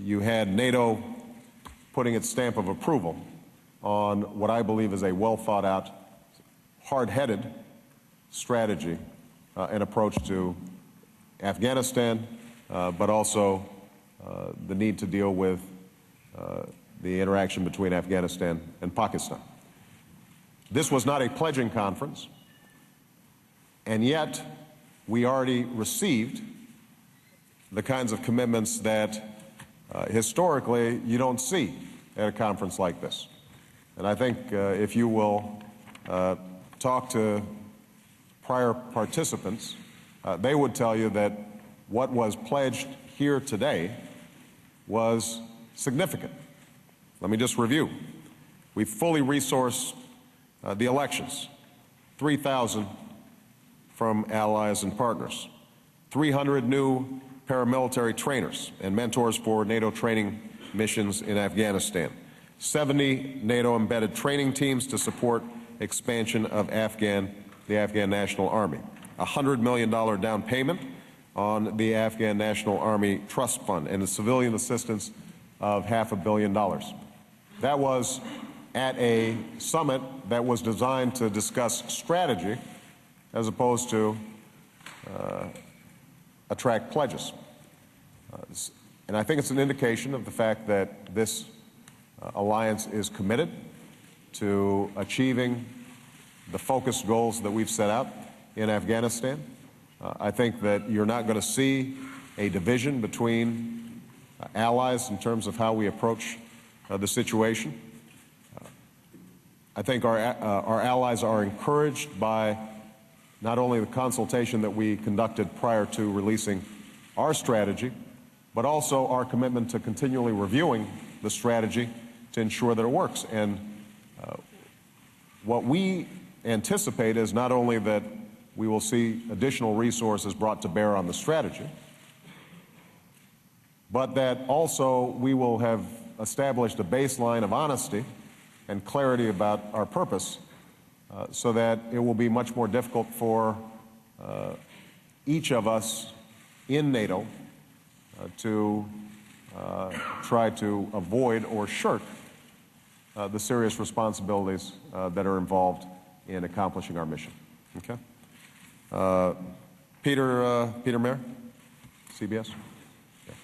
you had NATO putting its stamp of approval on what I believe is a well-thought-out, hard-headed strategy and approach to Afghanistan, but also the need to deal with the interaction between Afghanistan and Pakistan. This was not a pledging conference, and yet we already received the kinds of commitments that historically you don't see at a conference like this. And I think if you will talk to prior participants, they would tell you that what was pledged here today was significant. Let me just review. We fully resourced the elections, 3,000 from allies and partners, 300 new paramilitary trainers and mentors for NATO training missions in Afghanistan, 70 NATO-embedded training teams to support expansion of the Afghan National Army, a $100 million down payment on the Afghan National Army Trust Fund, and a civilian assistance of $500 million. That was at a summit that was designed to discuss strategy as opposed to attract pledges. And I think it's an indication of the fact that this alliance is committed to achieving the focused goals that we've set out in Afghanistan. I think that you're not going to see a division between allies in terms of how we approach the situation. I think our allies are encouraged by not only the consultation that we conducted prior to releasing our strategy, but also our commitment to continually reviewing the strategy to ensure that it works. And what we anticipate is not only that we will see additional resources brought to bear on the strategy, but that also we will have established a baseline of honesty and clarity about our purpose so that it will be much more difficult for each of us in NATO to try to avoid or shirk the serious responsibilities that are involved in accomplishing our mission. Okay? Peter Mayer, CBS. Yeah.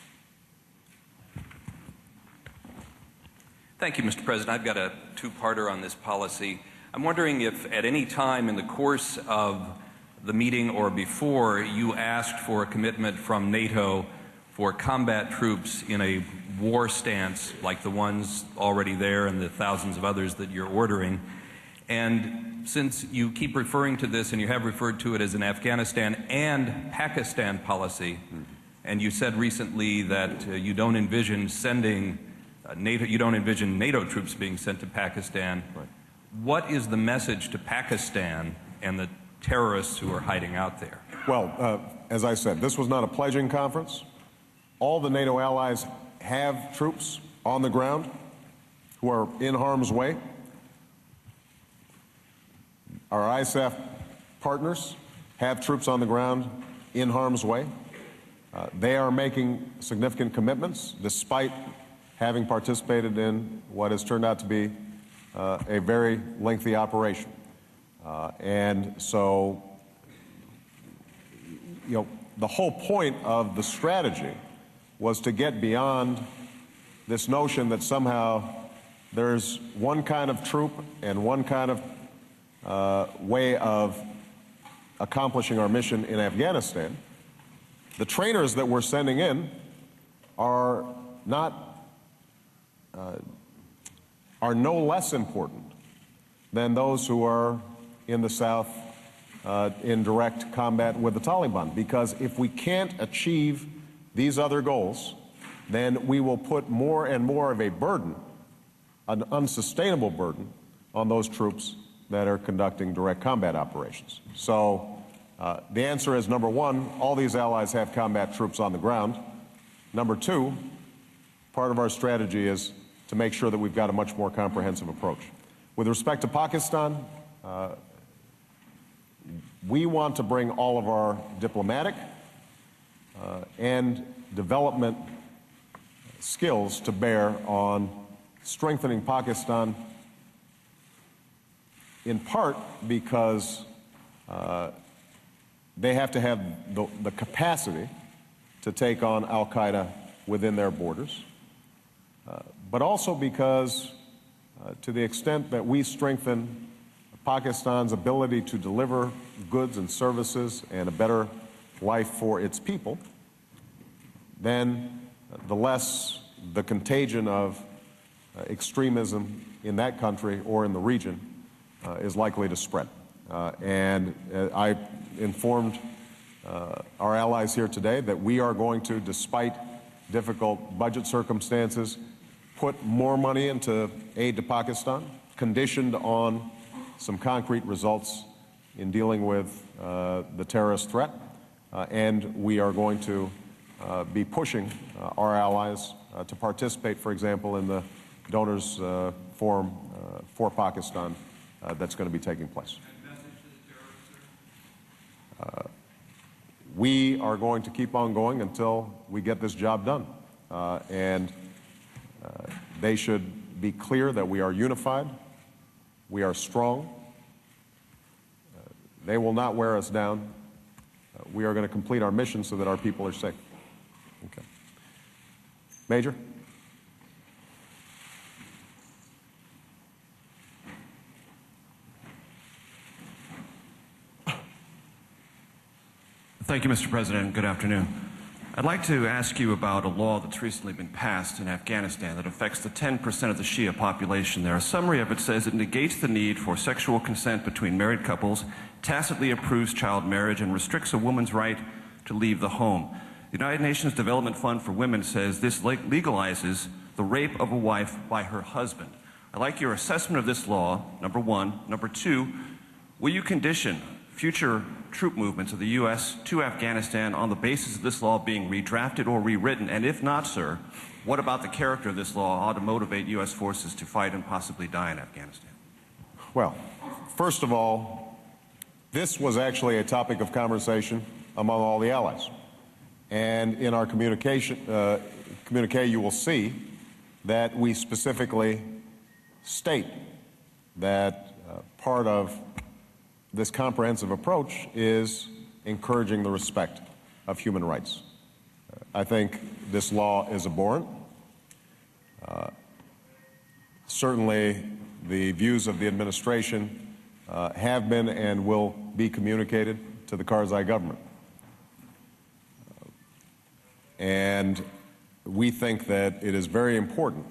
Thank you, Mr. President. I've got a two-parter on this policy. I'm wondering if at any time in the course of the meeting or before you asked for a commitment from NATO for combat troops in a war stance like the ones already there and the thousands of others that you're ordering. And since you keep referring to this and you have referred to it as an Afghanistan and Pakistan policy, and you said recently that you don't envision sending NATO troops being sent to Pakistan, right. What is the message to Pakistan and the terrorists who are hiding out there? Well, as I said, this was not a pledging conference. All the NATO allies have troops on the ground who are in harm's way. Our ISAF partners have troops on the ground in harm's way. They are making significant commitments despite having participated in what has turned out to be a very lengthy operation. And so, the whole point of the strategy was to get beyond this notion that somehow there's one kind of troop and one kind of way of accomplishing our mission in Afghanistan. The trainers that we're sending in are no less important than those who are in the South in direct combat with the Taliban, because if we can't achieve these other goals, then we will put more and more of a burden, an unsustainable burden, on those troops that are conducting direct combat operations. So the answer is, number one, all these allies have combat troops on the ground. Number two, part of our strategy is to make sure that we've got a much more comprehensive approach. With respect to Pakistan, we want to bring all of our diplomatic and development skills to bear on strengthening Pakistan, in part because they have to have the capacity to take on al-Qaeda within their borders, but also because to the extent that we strengthen Pakistan's ability to deliver goods and services and a better life for its people, then the less the contagion of extremism in that country or in the region is likely to spread. And I informed our allies here today that we are going to, despite difficult budget circumstances, put more money into aid to Pakistan, conditioned on some concrete results in dealing with the terrorist threat. And we are going to be pushing our allies to participate, for example, in the donors forum for Pakistan that's going to be taking place. We are going to keep on going until we get this job done. And they should be clear that we are unified, we are strong. They will not wear us down. We are going to complete our mission so that our people are safe. Okay. Major? Thank you, Mr. President. Good afternoon. I'd like to ask you about a law that's recently been passed in Afghanistan that affects the 10% of the Shia population there. A summary of it says it negates the need for sexual consent between married couples, tacitly approves child marriage, and restricts a woman's right to leave the home. The United Nations Development Fund for Women says this legalizes the rape of a wife by her husband. I'd like your assessment of this law, number one. Number two, will you condition future troop movements of the U.S. to Afghanistan on the basis of this law being redrafted or rewritten? And if not, sir, what about the character of this law ought to motivate U.S. forces to fight and possibly die in Afghanistan? Well, first of all, this was actually a topic of conversation among all the allies. And in our communique, you will see that we specifically state that part of this comprehensive approach is encouraging the respect of human rights. I think this law is abhorrent. Certainly, the views of the administration have been and will be communicated to the Karzai government. And we think that it is very important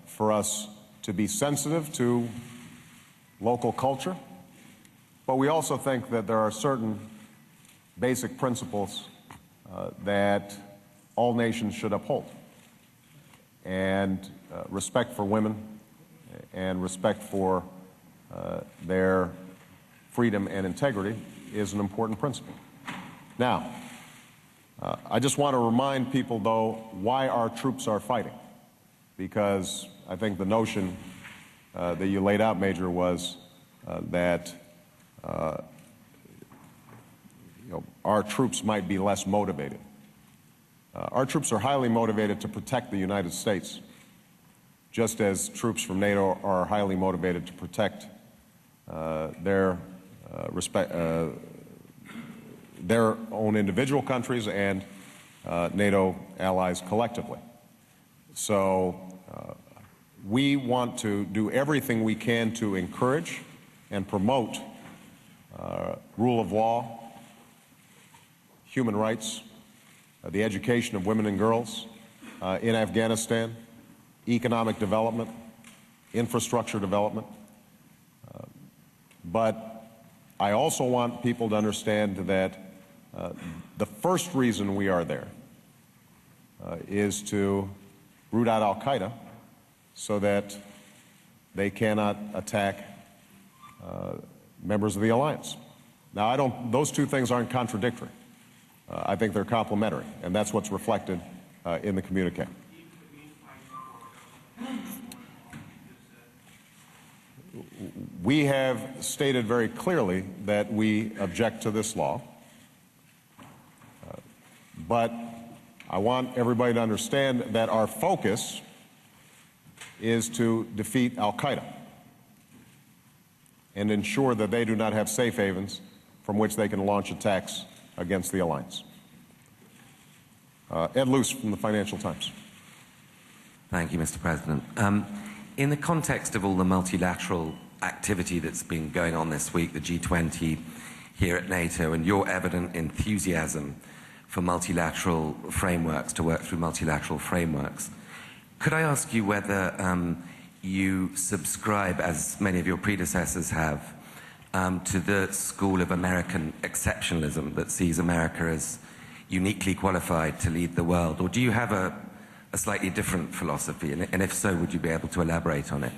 for us to be sensitive to local culture, but we also think that there are certain basic principles that all nations should uphold. And respect for women and respect for their freedom and integrity is an important principle. Now, I just want to remind people, though, why our troops are fighting, because I think the notion that you laid out, Major, was that our troops might be less motivated. Our troops are highly motivated to protect the United States, just as troops from NATO are highly motivated to protect their own individual countries and NATO allies collectively. So we want to do everything we can to encourage and promote rule of law, human rights, the education of women and girls in Afghanistan, economic development, infrastructure development. But I also want people to understand that the first reason we are there is to root out al-Qaeda so that they cannot attack members of the alliance. Now, those two things aren't contradictory. I think they're complementary, and that's what's reflected in the communique. We have stated very clearly that we object to this law, but I want everybody to understand that our focus is to defeat al-Qaeda and ensure that they do not have safe havens from which they can launch attacks against the alliance. Ed Luce from the Financial Times. Thank you, Mr. President. In the context of all the multilateral activity that's been going on this week, the G20 here at NATO, and your evident enthusiasm for multilateral frameworks, to work through multilateral frameworks, could I ask you whether you subscribe, as many of your predecessors have, to the school of American exceptionalism that sees America as uniquely qualified to lead the world? Or do you have a slightly different philosophy? And if so, would you be able to elaborate on it?